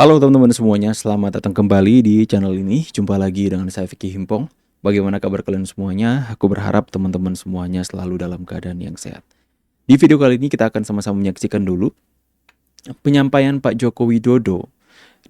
Halo teman-teman semuanya, selamat datang kembali di channel ini. Jumpa lagi dengan saya Vicky Himpong. Bagaimana kabar kalian semuanya? Aku berharap teman-teman semuanya selalu dalam keadaan yang sehat. Di video kali ini kita akan sama-sama menyaksikan dulu penyampaian Pak Joko Widodo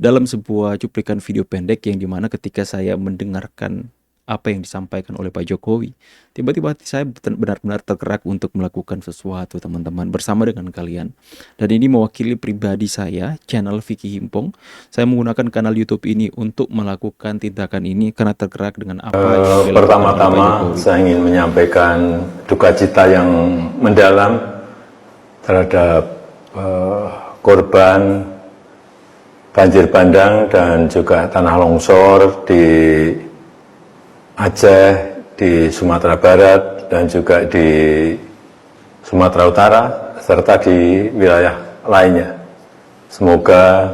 dalam sebuah cuplikan video pendek yang dimana ketika saya mendengarkan apa yang disampaikan oleh Pak Jokowi, tiba-tiba hati saya benar-benar tergerak untuk melakukan sesuatu teman-teman bersama dengan kalian. Dan ini mewakili pribadi saya, channel Vicky Himpong. Saya menggunakan kanal YouTube ini untuk melakukan tindakan ini karena tergerak dengan apa yang dilakukan oleh Pak Pertama-tama Jokowi. saya ingin menyampaikan duka cita yang mendalam terhadap korban banjir bandang dan juga tanah longsor di Aceh, di Sumatera Barat, dan juga di Sumatera Utara, serta di wilayah lainnya. Semoga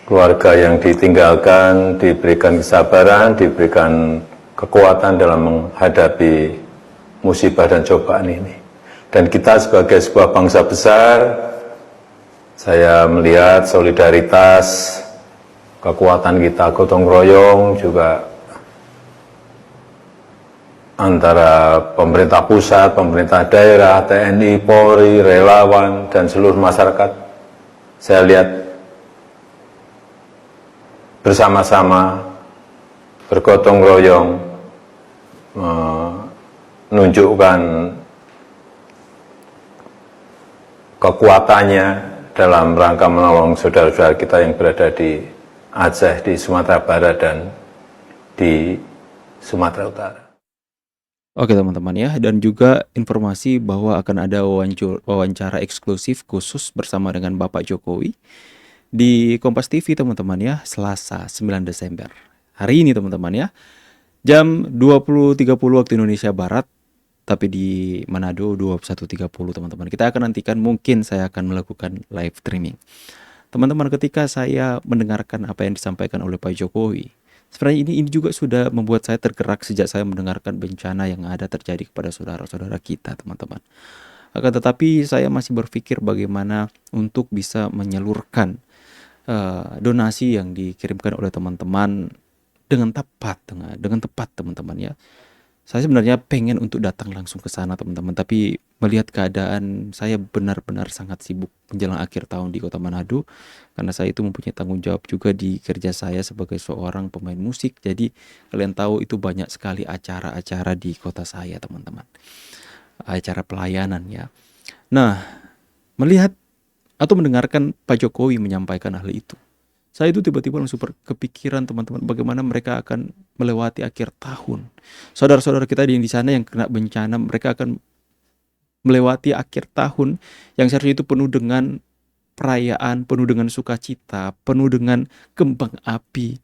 keluarga yang ditinggalkan diberikan kesabaran, diberikan kekuatan dalam menghadapi musibah dan cobaan ini. Dan kita sebagai sebuah bangsa besar, saya melihat solidaritas, kekuatan kita gotong royong juga antara pemerintah pusat, pemerintah daerah, TNI, Polri, relawan, dan seluruh masyarakat. Saya lihat bersama-sama bergotong royong menunjukkan kekuatannya dalam rangka menolong saudara-saudara kita yang berada di Aceh, di Sumatera Barat, dan di Sumatera Utara. Oke teman-teman ya, dan juga informasi bahwa akan ada wawancara eksklusif khusus bersama dengan Bapak Jokowi di Kompas TV teman-teman ya, Selasa 9 Desember. Hari ini teman-teman ya, jam 20.30 waktu Indonesia Barat, tapi di Manado 21.30 teman-teman. Kita akan nantikan, mungkin saya akan melakukan live streaming. Teman-teman, ketika saya mendengarkan apa yang disampaikan oleh Pak Jokowi, sebenarnya ini juga sudah membuat saya tergerak sejak saya mendengarkan bencana yang ada terjadi kepada saudara-saudara kita teman-teman. Akan tetapi saya masih berpikir bagaimana untuk bisa menyalurkan donasi yang dikirimkan oleh teman-teman dengan tepat teman-teman ya. Saya sebenarnya pengen untuk datang langsung ke sana teman-teman, tapi melihat keadaan saya benar-benar sangat sibuk menjelang akhir tahun di Kota Manado, karena saya itu mempunyai tanggung jawab juga di kerja saya sebagai seorang pemain musik. Jadi kalian tahu itu banyak sekali acara-acara di kota saya teman-teman, acara pelayanan ya. Nah, melihat atau mendengarkan Pak Jokowi menyampaikan hal itu, saya itu tiba-tiba langsung kepikiran teman-teman, bagaimana mereka akan melewati akhir tahun. Saudara-saudara kita di sana yang kena bencana, mereka akan melewati akhir tahun yang seharusnya itu penuh dengan perayaan, penuh dengan sukacita, penuh dengan kembang api,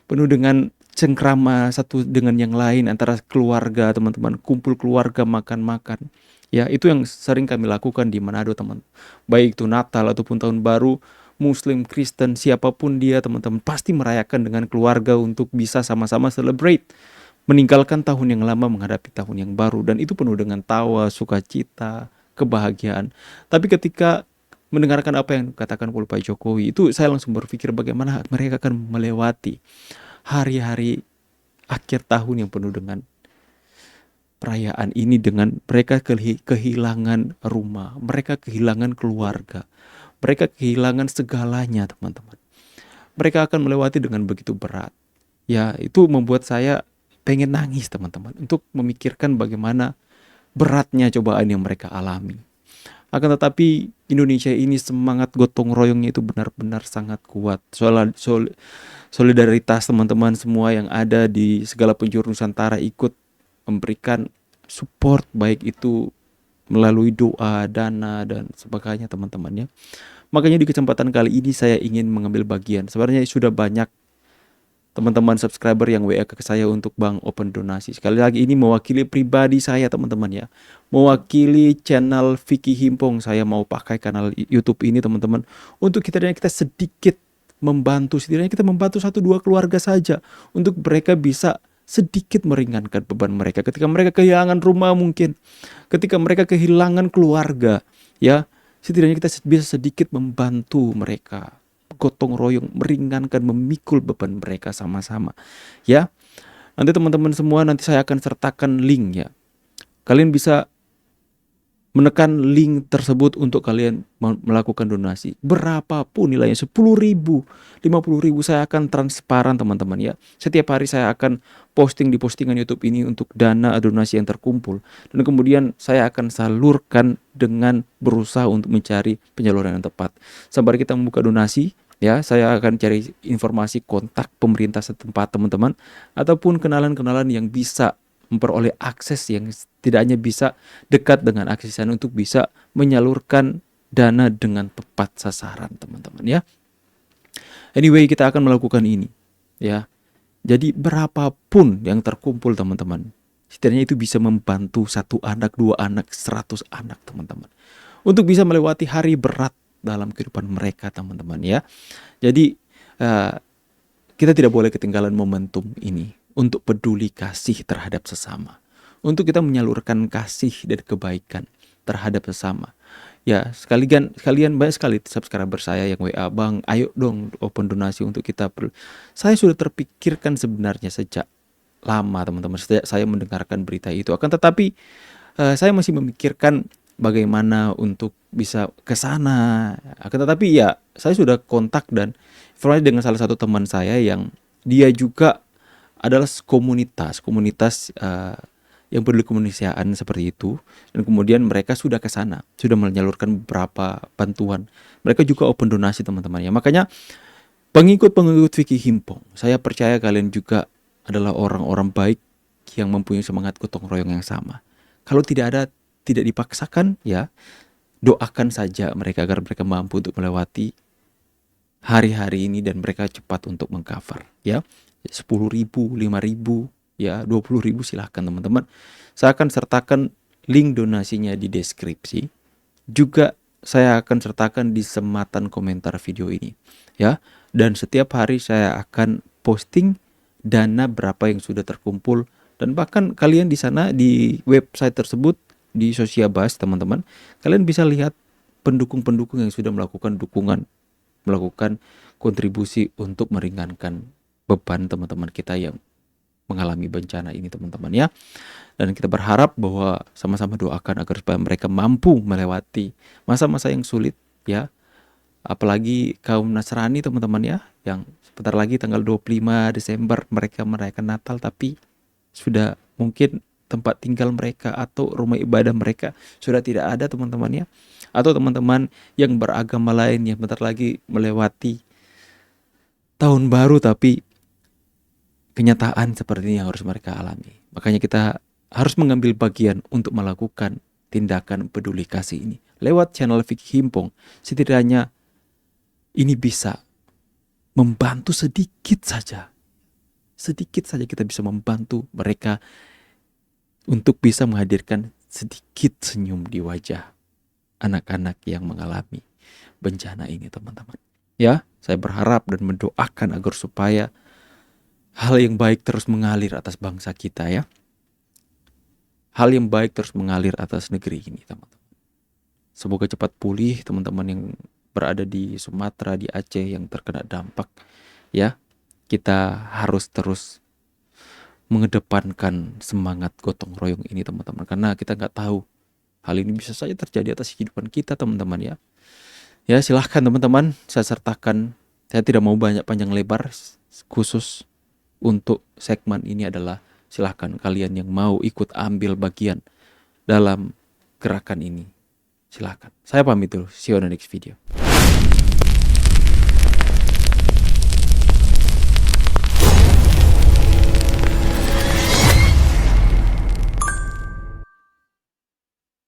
penuh dengan cengkrama satu dengan yang lain antara keluarga teman-teman, kumpul keluarga makan-makan. Ya, itu yang sering kami lakukan di Manado teman. Baik itu Natal ataupun Tahun Baru, Muslim, Kristen, siapapun dia teman-teman pasti merayakan dengan keluarga untuk bisa sama-sama celebrate, meninggalkan tahun yang lama menghadapi tahun yang baru, dan itu penuh dengan tawa, sukacita, kebahagiaan. Tapi ketika mendengarkan apa yang dikatakan oleh Pak Jokowi, itu saya langsung berpikir bagaimana mereka akan melewati hari-hari akhir tahun yang penuh dengan perayaan ini, dengan mereka kehilangan rumah, mereka kehilangan keluarga, mereka kehilangan segalanya teman-teman. Mereka akan melewati dengan begitu berat. Ya, itu membuat saya pengen nangis teman-teman, untuk memikirkan bagaimana beratnya cobaan yang mereka alami. Akan tetapi Indonesia ini semangat gotong royongnya itu benar-benar sangat kuat. Solidaritas teman-teman semua yang ada di segala penjuru Nusantara ikut memberikan support, baik itu melalui doa, dana, dan sebagainya teman-teman ya. Makanya di kesempatan kali ini saya ingin mengambil bagian. Sebenarnya sudah banyak teman-teman subscriber yang WA ke saya untuk Bang open donasi. Sekali lagi ini mewakili pribadi saya teman-teman ya, mewakili channel Vicky Himpong. Saya mau pakai kanal YouTube ini teman-teman untuk kita sedikit membantu, setidaknya kita membantu 1-2 keluarga saja, untuk mereka bisa sedikit meringankan beban mereka ketika mereka kehilangan rumah, mungkin ketika mereka kehilangan keluarga ya. Setidaknya kita bisa sedikit membantu mereka gotong royong, meringankan, memikul beban mereka sama-sama. Ya, nanti teman-teman semua, nanti saya akan sertakan link ya. Kalian bisa menekan link tersebut untuk kalian melakukan donasi. Berapapun nilainya, 10.000, 50.000, saya akan transparan teman-teman ya. Setiap hari saya akan posting di postingan YouTube ini untuk dana donasi yang terkumpul. Dan kemudian saya akan salurkan dengan berusaha untuk mencari penyaluran yang tepat. Sampai kita membuka donasi, ya, saya akan cari informasi kontak pemerintah setempat teman-teman, ataupun kenalan-kenalan yang bisa memperoleh akses, yang tidak hanya bisa dekat dengan akses sana, untuk bisa menyalurkan dana dengan tepat sasaran teman-teman ya. Anyway, kita akan melakukan ini ya. Jadi berapapun yang terkumpul teman-teman, setidaknya itu bisa membantu 1 anak, 2 anak, 100 anak teman-teman, untuk bisa melewati hari berat dalam kehidupan mereka teman-teman ya. Jadi kita tidak boleh ketinggalan momentum ini untuk peduli kasih terhadap sesama, untuk kita menyalurkan kasih dan kebaikan terhadap sesama. Ya, sekalian banyak sekali subscriber saya yang WA, "Bang, ayo dong open donasi untuk kita." Saya sudah terpikirkan sebenarnya sejak lama teman-teman, sejak saya mendengarkan berita itu. Akan tetapi saya masih memikirkan bagaimana untuk bisa ke sana. Akan tetapi ya, saya sudah kontak dan informasi dengan salah satu teman saya yang dia juga adalah komunitas yang peduli kemanusiaan seperti itu, dan kemudian mereka sudah ke sana, sudah menyalurkan beberapa bantuan. Mereka juga open donasi teman-teman ya. Makanya pengikut Vicky Himpong, saya percaya kalian juga adalah orang-orang baik yang mempunyai semangat gotong royong yang sama. Kalau tidak dipaksakan ya, doakan saja mereka agar mereka mampu untuk melewati hari-hari ini dan mereka cepat untuk mengcover ya. 10.000, 5.000, ya 20.000, silahkan teman-teman. Saya akan sertakan link donasinya di deskripsi. Juga saya akan sertakan di sematan komentar video ini ya. Dan setiap hari saya akan posting dana berapa yang sudah terkumpul, dan bahkan kalian di sana, di website tersebut, di Sosiabas teman-teman, kalian bisa lihat pendukung-pendukung yang sudah melakukan kontribusi untuk meringankan beban teman-teman kita yang mengalami bencana ini teman-teman ya. Dan kita berharap bahwa sama-sama doakan agar supaya mereka mampu melewati masa-masa yang sulit ya. Apalagi kaum Nasrani teman-teman ya, yang sebentar lagi tanggal 25 Desember mereka merayakan Natal, tapi sudah mungkin tempat tinggal mereka atau rumah ibadah mereka sudah tidak ada teman-teman ya. Atau teman-teman yang beragama lain yang bentar lagi melewati tahun baru, tapi kenyataan seperti ini yang harus mereka alami. Makanya kita harus mengambil bagian untuk melakukan tindakan peduli kasih ini. Lewat channel Vicky Himpong, setidaknya ini bisa membantu sedikit saja. Sedikit saja kita bisa membantu mereka untuk bisa menghadirkan sedikit senyum di wajah anak-anak yang mengalami bencana ini teman-teman. Ya, saya berharap dan mendoakan agar supaya hal yang baik terus mengalir atas bangsa kita ya. Hal yang baik terus mengalir atas negeri ini teman-teman. Semoga cepat pulih teman-teman yang berada di Sumatera, di Aceh yang terkena dampak ya. Kita harus terus mengedepankan semangat gotong royong ini teman-teman, karena kita nggak tahu hal ini bisa saja terjadi atas kehidupan kita teman-teman ya. Ya silahkan teman-teman, saya sertakan. Saya tidak mau banyak panjang lebar, khusus untuk segmen ini adalah silahkan kalian yang mau ikut ambil bagian dalam gerakan ini, silahkan. Saya pamit dulu, see you on the next video.